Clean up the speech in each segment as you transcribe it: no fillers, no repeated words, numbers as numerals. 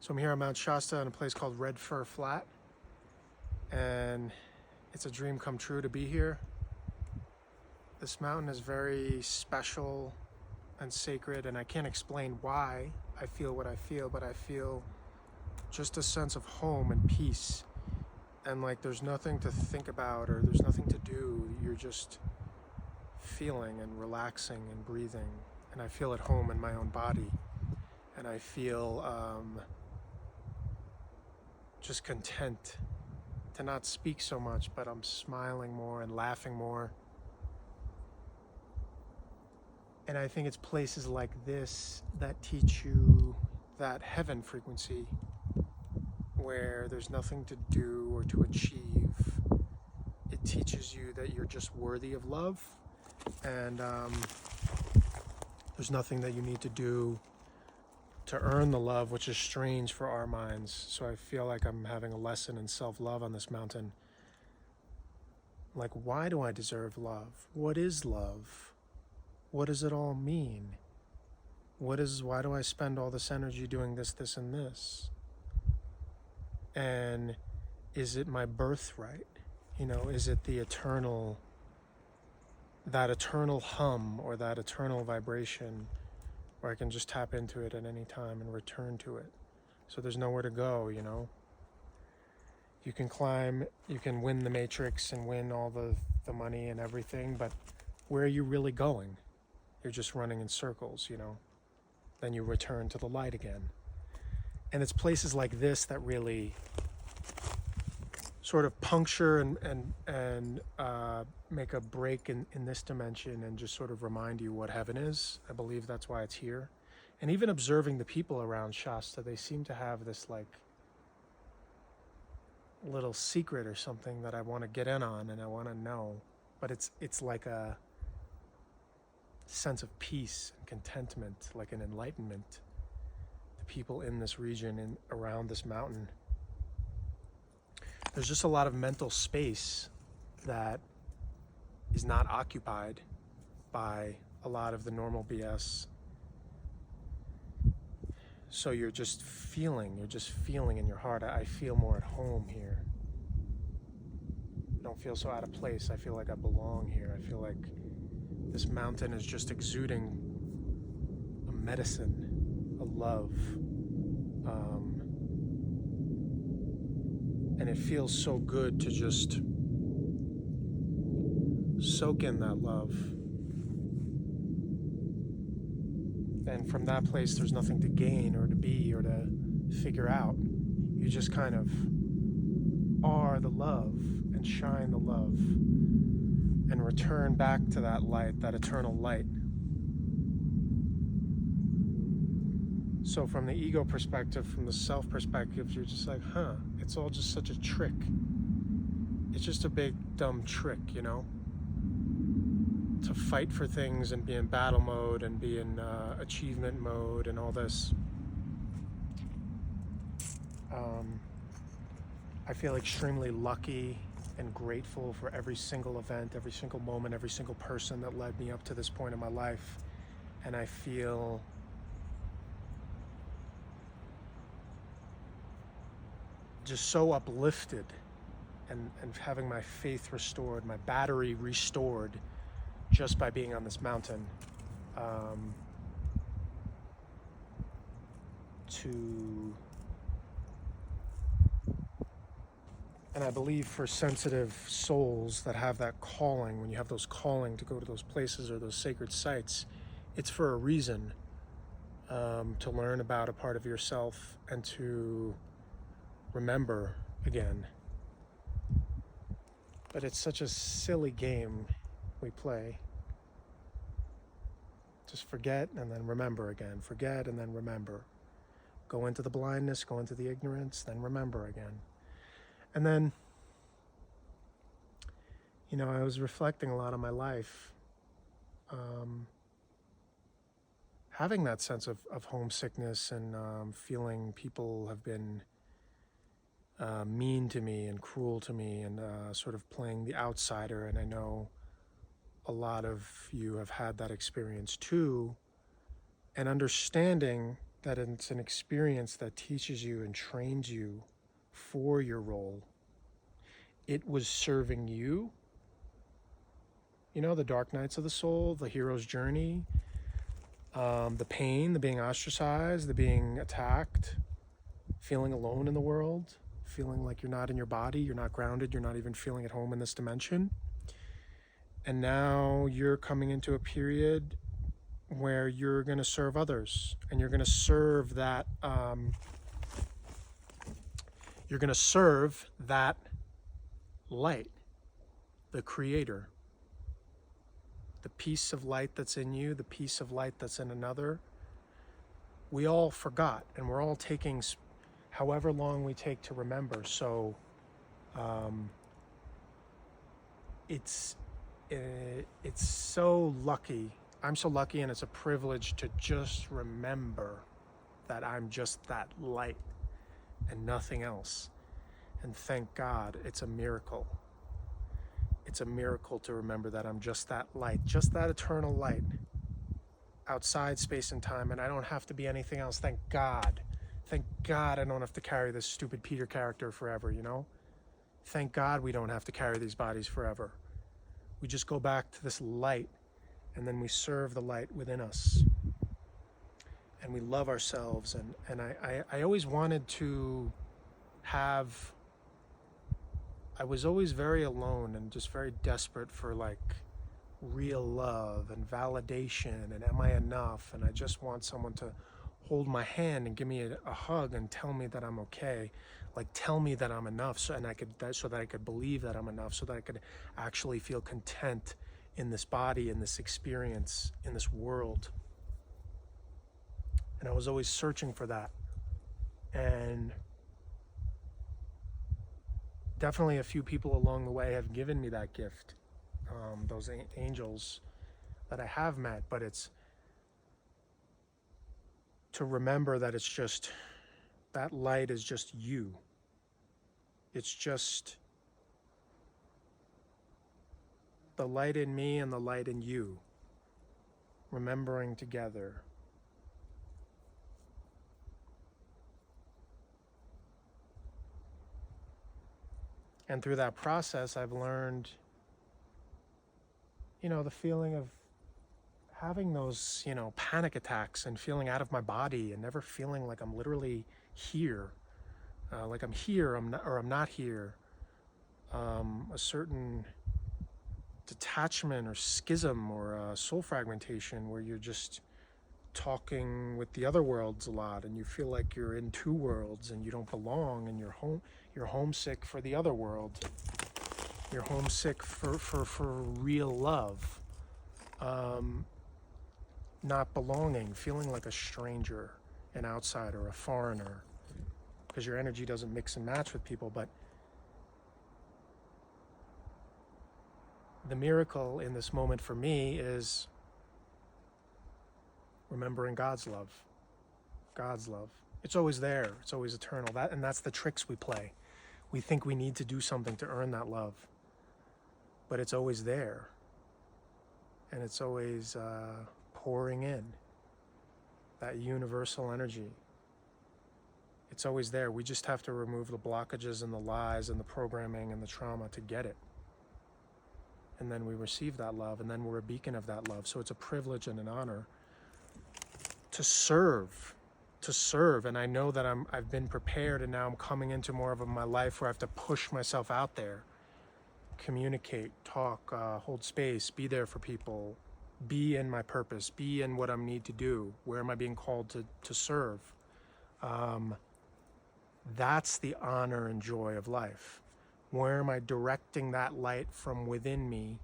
So I'm here on Mount Shasta in a place called Red Fir Flat, and it's a dream come true to be here. This mountain is very special and sacred, and I can't explain why I feel what I feel, but I feel just a sense of home and peace, and like there's nothing to think about or there's nothing to do. You're just feeling and relaxing and breathing, and I feel at home in my own body, and I feel just content to not speak so much, but I'm smiling more and laughing more. And I think it's places like this that teach you that heaven frequency, where there's nothing to do or to achieve. It teaches you that you're just worthy of love, and there's nothing that you need to do to earn the love, which is strange for our minds. So I feel like I'm having a lesson in self-love on this mountain. Like, why do I deserve love? What is love? What does it all mean? Why do I spend all this energy doing this, this, and this? And is it my birthright? Is it that eternal hum or that eternal vibration where I can just tap into it at any time and return to it? So there's nowhere to go, You can climb, you can win the matrix and win all the money and everything, but where are you really going? You're just running in circles, Then you return to the light again. And it's places like this that really sort of puncture and make a break in this dimension and just sort of remind you what heaven is. I believe that's why it's here. And even observing the people around Shasta, they seem to have this like little secret or something that I want to get in on and I want to know. But it's like a sense of peace and contentment, like an enlightenment. The people in this region and around this mountain, there's just a lot of mental space that is not occupied by a lot of the normal BS. So you're just feeling in your heart. I feel more at home here. I don't feel so out of place. I feel like I belong here. I feel like this mountain is just exuding a medicine, a love. And it feels so good to just soak in that love. And from that place, there's nothing to gain or to be or to figure out. You just kind of are the love and shine the love and return back to that light, that eternal light. So from the ego perspective, from the self perspective, you're just like, it's all just such a trick. It's just a big dumb trick, to fight for things and be in battle mode and be in achievement mode and all this. I feel extremely lucky and grateful for every single event, every single moment, every single person that led me up to this point in my life. And I feel just so uplifted and having my faith restored, my battery restored just by being on this mountain. And I believe for sensitive souls that have that calling, when you have those calling to go to those places or those sacred sites, it's for a reason, to learn about a part of yourself and to remember again. But it's such a silly game we play. Just forget and then remember again. Forget and then remember. Go into the blindness, go into the ignorance, then remember again. And then, I was reflecting a lot on my life, having that sense of homesickness and feeling people have been mean to me and cruel to me and sort of playing the outsider. And I know a lot of you have had that experience too. And understanding that it's an experience that teaches you and trains you for your role. It was serving you. You know, the dark nights of the soul, the hero's journey, the pain, the being ostracized, the being attacked, feeling alone in the world, feeling like you're not in your body, you're not grounded, you're not even feeling at home in this dimension. And now you're coming into a period where you're going to serve others, and you're going to serve that light, the creator, the piece of light that's in you, the piece of light that's in another. We all forgot, and we're all taking however long we take to remember. So it's so lucky. I'm so lucky, and it's a privilege to just remember that I'm just that light and nothing else. And thank God, it's a miracle. It's a miracle to remember that I'm just that light, just that eternal light outside space and time, and I don't have to be anything else. Thank God. Thank God I don't have to carry this stupid Peter character forever, you know? Thank God we don't have to carry these bodies forever. We just go back to this light, and then we serve the light within us. And we love ourselves. And I always wanted to have... I was always very alone and just very desperate for like real love and validation and am I enough? And I just want someone to hold my hand and give me a hug and tell me that I'm okay. Like tell me that I'm enough, so that I could believe that I'm enough, so that I could actually feel content in this body, in this experience, in this world. And I was always searching for that. And definitely a few people along the way have given me that gift, those angels that I have met, but it's to remember that it's just, that light is just you. It's just the light in me and the light in you, remembering together. And through that process, I've learned, you know, the feeling of having those, you know, panic attacks and feeling out of my body and never feeling like I'm literally here, like I'm here, I'm not here. A certain detachment or schism or soul fragmentation where you're just talking with the other worlds a lot, and you feel like you're in two worlds and you don't belong, and you're homesick for the other world. You're homesick for real love. Not belonging, feeling like a stranger, an outsider, a foreigner, because your energy doesn't mix and match with people. But the miracle in this moment for me is remembering God's love. God's love. It's always there. It's always eternal. That's the tricks we play. We think we need to do something to earn that love, but it's always there, and it's always pouring in that universal energy. It's always there. We just have to remove the blockages and the lies and the programming and the trauma to get it. And then we receive that love, and then we're a beacon of that love. So it's a privilege and an honor to serve. And I know that I've been prepared, and now I'm coming into more of my life where I have to push myself out there, communicate, talk, hold space, be there for people, be in my purpose, be in what I need to do. Where am I being called to serve? That's the honor and joy of life. Where am I directing that light from within me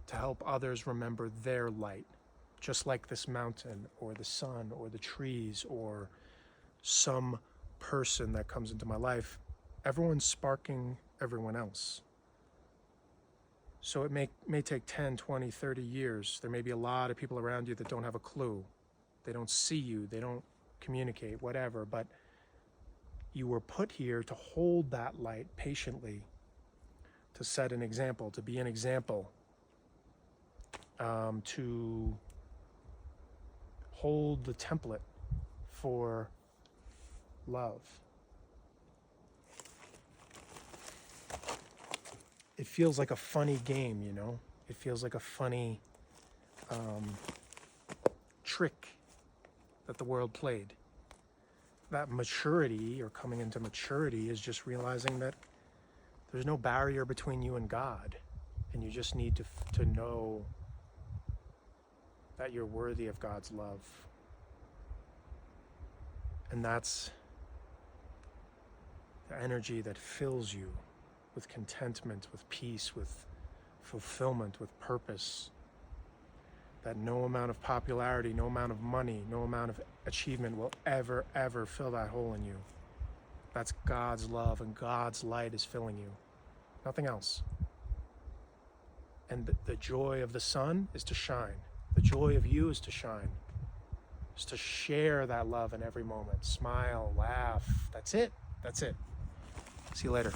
to help others remember their light? Just like this mountain or the sun or the trees or some person that comes into my life, everyone's sparking everyone else. So it may take 10, 20, 30 years. There may be a lot of people around you that don't have a clue. They don't see you, they don't communicate, whatever, but you were put here to hold that light patiently, to set an example, to be an example, to hold the template for love. It feels like a funny game, you know? It feels like a funny trick that the world played. That maturity, or coming into maturity, is just realizing that there's no barrier between you and God, and you just need to know that you're worthy of God's love. And that's the energy that fills you with contentment, with peace, with fulfillment, with purpose. That no amount of popularity, no amount of money, no amount of achievement will ever, ever fill that hole in you. That's God's love, and God's light is filling you. Nothing else. And the joy of the sun is to shine. The joy of you is to shine. Is to share that love in every moment. Smile, laugh. That's it. That's it. See you later.